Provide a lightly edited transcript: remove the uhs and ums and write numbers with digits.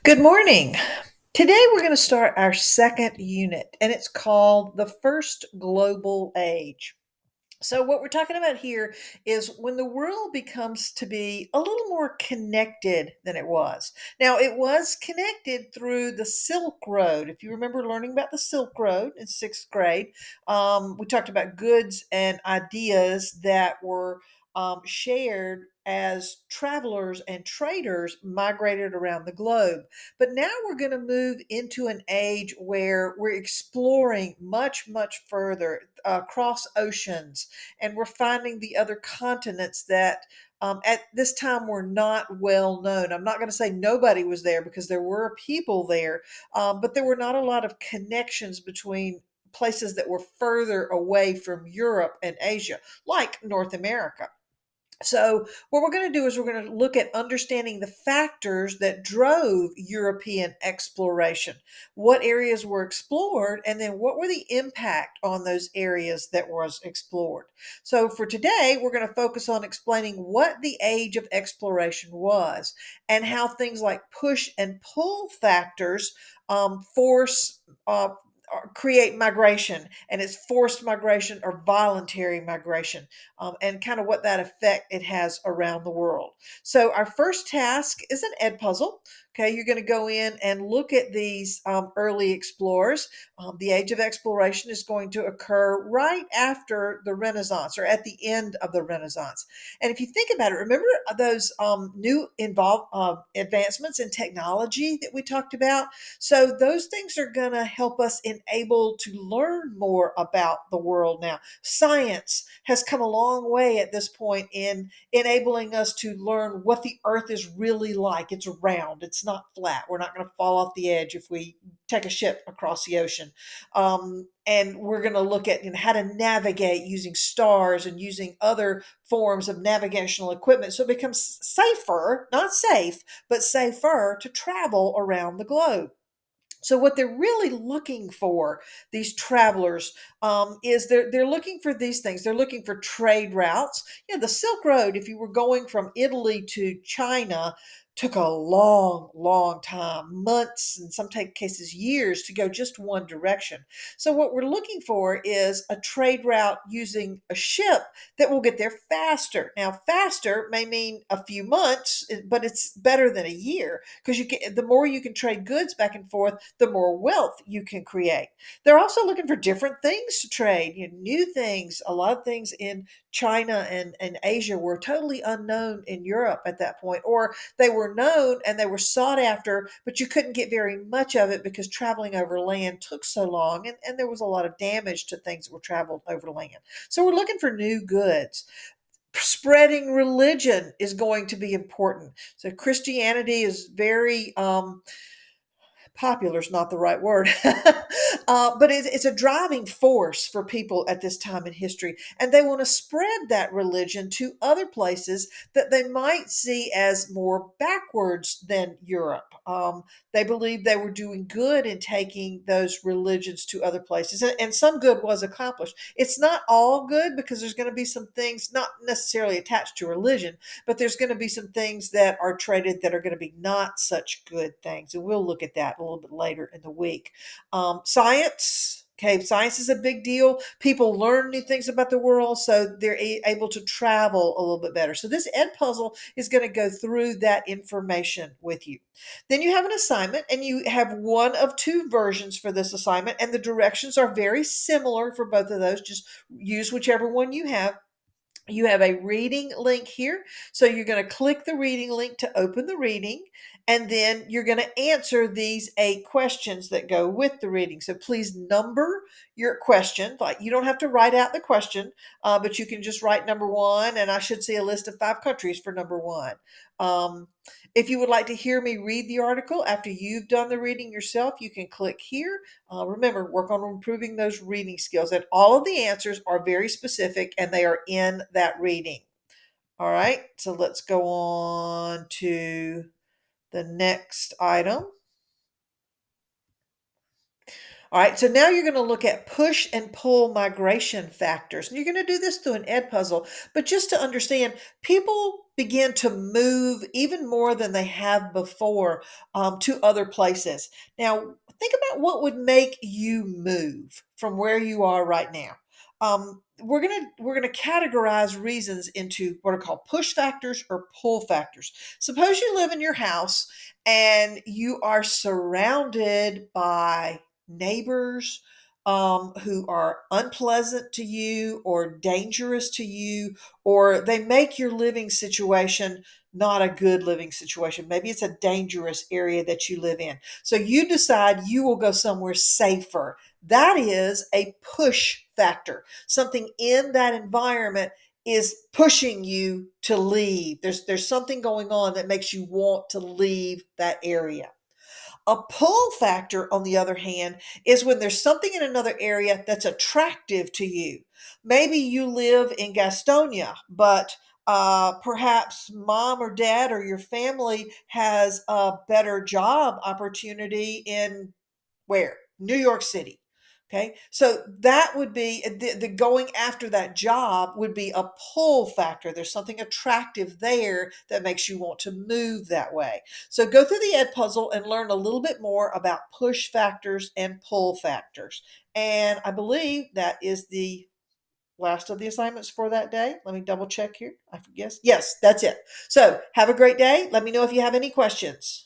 Good morning. Today we're going to start our second unit, and it's called The First Global Age. So, what we're talking about here is when the world becomes to be a little more connected than it was. Now, it was connected through the Silk Road. If you remember learning about the Silk Road in sixth grade, we talked about goods and ideas that were shared as travelers and traders migrated around the globe. But now we're going to move into an age where we're exploring much, much further across oceans, and we're finding the other continents that at this time were not well known. I'm not going to say nobody was there because there were people there, but there were not a lot of connections between places that were further away from Europe and Asia, like North America. So, what we're going to do is we're going to look at understanding the factors that drove European exploration. What areas were explored, and then what were the impact on those areas that was explored. So, for today, we're going to focus on explaining what the age of exploration was and how things like push and pull factors force or create migration, and it's forced migration or voluntary migration, and kind of what that effect it has around the world. So, our first task is an ed puzzle. Okay, you're going to go in and look at these early explorers. The age of exploration is going to occur right after the Renaissance or at the end of the Renaissance. And if you think about it, remember those new involved advancements in technology that we talked about? So those things are going to help us enable to learn more about the world now. Science has come a long way at this point in enabling us to learn what the earth is really like. It's round, it's not flat. We're not going to fall off the edge if we take a ship across the ocean. And we're going to look at how to navigate using stars and using other forms of navigational equipment. So it becomes safer, not safe, but safer to travel around the globe. So what they're really looking for, these travelers, is they're looking for these things. They're looking for trade routes. The Silk Road, if you were going from Italy to China, took a long, long time, months, in some cases years, to go just one direction. So what we're looking for is a trade route using a ship that will get there faster. Now, faster may mean a few months, but it's better than a year because the more you can trade goods back and forth, the more wealth you can create. They're also looking for different things to trade, new things. A lot of things in China and Asia were totally unknown in Europe at that point, or they were known and they were sought after, but you couldn't get very much of it because traveling over land took so long, and there was a lot of damage to things that were traveled over land. So we're looking for new goods. Spreading religion is going to be important. So Christianity is very popular is not the right word, but it's a driving force for people at this time in history. And they want to spread that religion to other places that they might see as more backwards than Europe. They believed they were doing good in taking those religions to other places, and some good was accomplished. It's not all good because there's going to be some things not necessarily attached to religion, but there's going to be some things that are traded that are going to be not such good things. And we'll look at that a little bit later in the week. Science. Okay, science is a big deal. People learn new things about the world, so they're able to travel a little bit better. So, this ed puzzle is going to go through that information with you. Then you have an assignment, and you have one of two versions for this assignment, and the directions are very similar for both of those. Just use whichever one you have. You have a reading link here. So you're going to click the reading link to open the reading, and then you're going to answer these 8 questions that go with the reading. So please number your question. Like, you don't have to write out the question, but you can just write number one, and I should see a list of 5 countries for number one. Um, if you would like to hear me read the article after you've done the reading yourself, you can click here. Remember, work on improving those reading skills. And all of the answers are very specific and they are in that reading. All right, so let's go on to the next item. All right, so now you're going to look at push and pull migration factors. And you're going to do this through an ed puzzle, but just to understand, people begin to move even more than they have before, to other places. Now, think about what would make you move from where you are right now. We're gonna categorize reasons into what are called push factors or pull factors. Suppose you live in your house and you are surrounded by neighbors, who are unpleasant to you or dangerous to you, or they make your living situation not a good living situation. Maybe it's a dangerous area that you live in. So you decide you will go somewhere safer. That is a push factor. Something in that environment is pushing you to leave. There's something going on that makes you want to leave that area. A pull factor, on the other hand, is when there's something in another area that's attractive to you. Maybe you live in Gastonia, but perhaps mom or dad or your family has a better job opportunity in where? New York City. Okay, so that would be the going after that job would be a pull factor. There's something attractive there that makes you want to move that way. So go through the Ed puzzle and learn a little bit more about push factors and pull factors. And I believe that is the last of the assignments for that day. Let me double check here. I guess. Yes, that's it. So have a great day. Let me know if you have any questions.